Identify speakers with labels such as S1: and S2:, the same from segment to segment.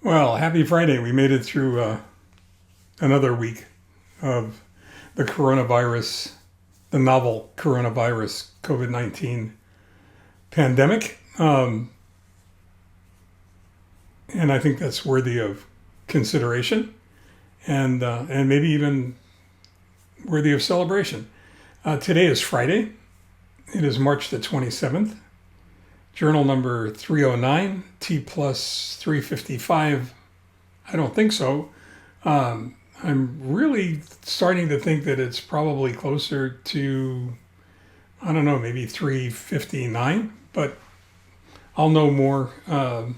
S1: Well, happy Friday. We made it through another week of the coronavirus, the novel coronavirus COVID-19 pandemic. And I think that's worthy of consideration and maybe even worthy of celebration. Today is Friday. It is March the 27th. Journal number 309, T+359. I don't think so. I'm really starting to think that it's probably closer to, I don't know, maybe 359, but I'll know more on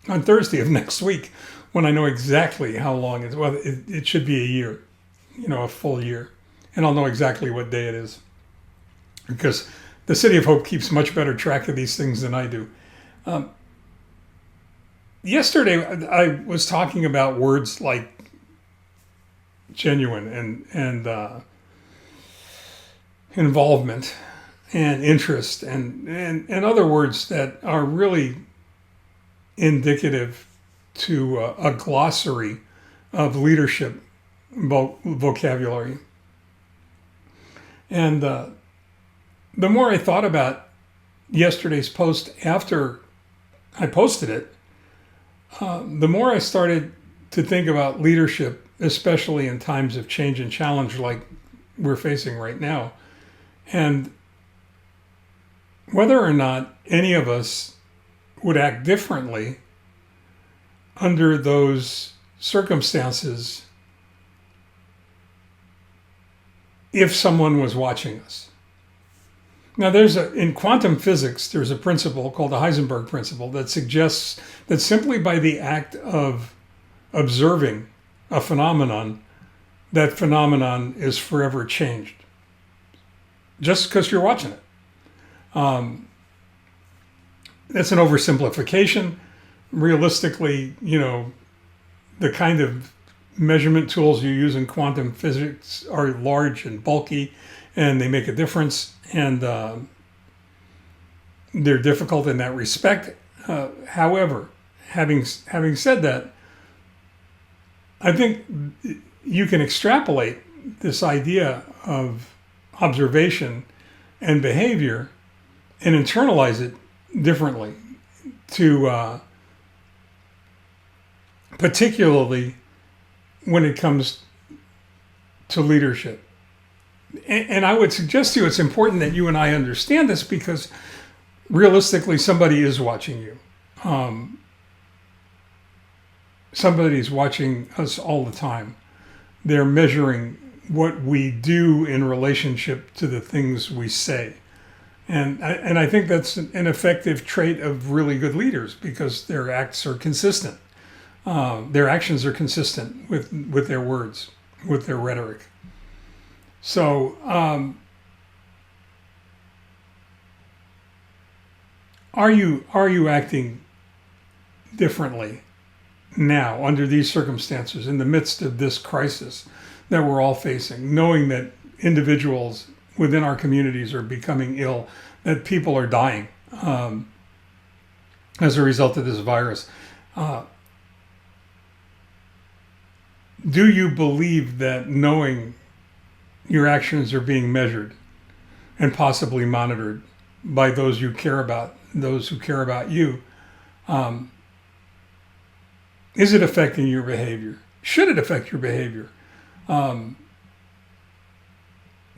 S1: Thursday of next week when I know exactly how long it's, well, it should be a year, a full year. And I'll know exactly what day it is because the City of Hope keeps much better track of these things than I do. Yesterday, I was talking about words like genuine and involvement and interest and other words that are really indicative to a glossary of leadership vocabulary. And the more I thought about yesterday's post after I posted it, the more I started to think about leadership, especially in times of change and challenge like we're facing right now. And whether or not any of us would act differently under those circumstances if someone was watching us. Now, in quantum physics, there's a principle called the Heisenberg Principle that suggests that simply by the act of observing a phenomenon, that phenomenon is forever changed. Just because you're watching it. That's an oversimplification. Realistically, the kind of measurement tools you use in quantum physics are large and bulky, and they make a difference. And they're difficult in that respect. However, having said that, I think you can extrapolate this idea of observation and behavior and internalize it differently to particularly when it comes to leadership. And I would suggest to you it's important that you and I understand this because realistically somebody is watching you. Somebody's watching us all the time. They're measuring what we do in relationship to the things we say. And I think that's an effective trait of really good leaders because their acts are consistent. Their actions are consistent with their words, with their rhetoric. So, are you acting differently now under these circumstances in the midst of this crisis that we're all facing, knowing that individuals within our communities are becoming ill, that people are dying as a result of this virus? Do you believe that knowing your actions are being measured and possibly monitored by those you care about, those who care about you? Is it affecting your behavior? Should it affect your behavior? Do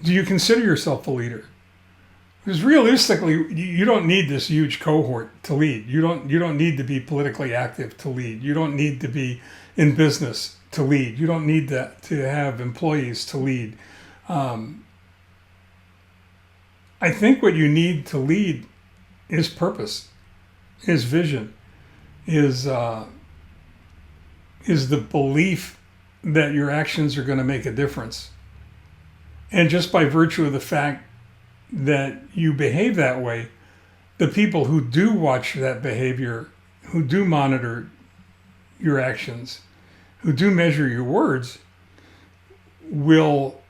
S1: you consider yourself a leader? Because realistically, you don't need this huge cohort to lead. You don't need to be politically active to lead. You don't need to be in business to lead. You don't need to have employees to lead. I think what you need to lead is purpose, is vision, is the belief that your actions are going to make a difference. And just by virtue of the fact that you behave that way, the people who do watch that behavior, who do monitor your actions, who do measure your words, will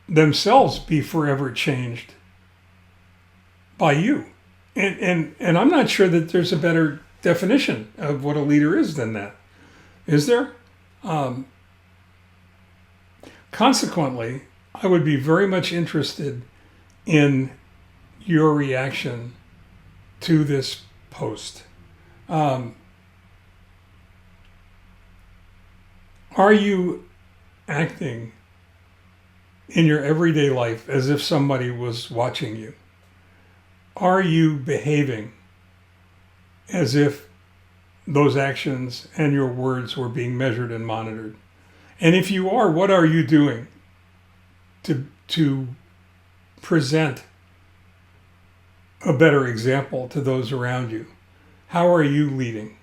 S1: themselves be forever changed by you. And I'm not sure that there's a better definition of what a leader is than that. Is there? Consequently, I would be very much interested in your reaction to this post. Are you acting in your everyday life as if somebody was watching you? Are you behaving as if those actions and your words were being measured and monitored? And if you are, what are you doing to present a better example to those around you? How are you leading?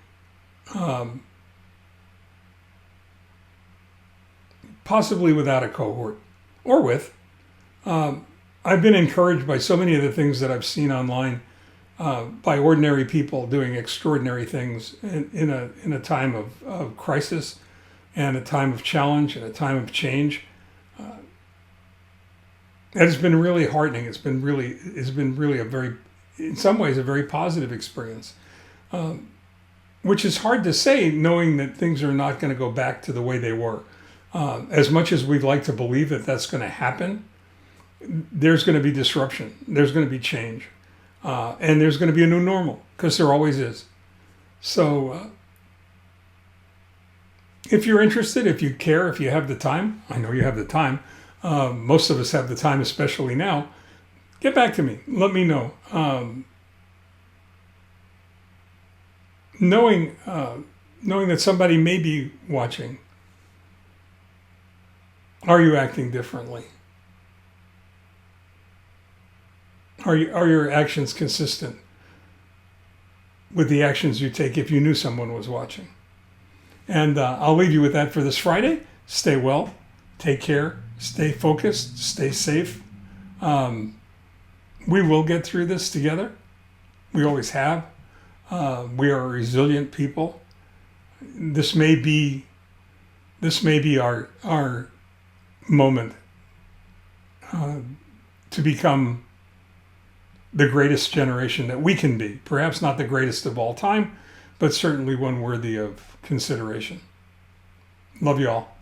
S1: Possibly without a cohort, or with. I've been encouraged by so many of the things that I've seen online by ordinary people doing extraordinary things in a time of crisis and a time of challenge and a time of change. And it's been really heartening. It's been really a very, in some ways, a very positive experience, which is hard to say knowing that things are not going to go back to the way they were. As much as we'd like to believe that that's going to happen, there's going to be disruption. There's going to be change. And there's going to be a new normal, because there always is. So if you're interested, if you care, if you have the time, I know you have the time. Most of us have the time, especially now. Get back to me. Let me know. Knowing that somebody may be watching, are you acting differently? Are your actions consistent with the actions you take if you knew someone was watching? And I'll leave you with that for this Friday. Stay well, take care, stay focused, stay safe. We will get through this together. We always have. We are a resilient people. This may be our moment to become the greatest generation that we can be. Perhaps not the greatest of all time, but certainly one worthy of consideration. Love you all.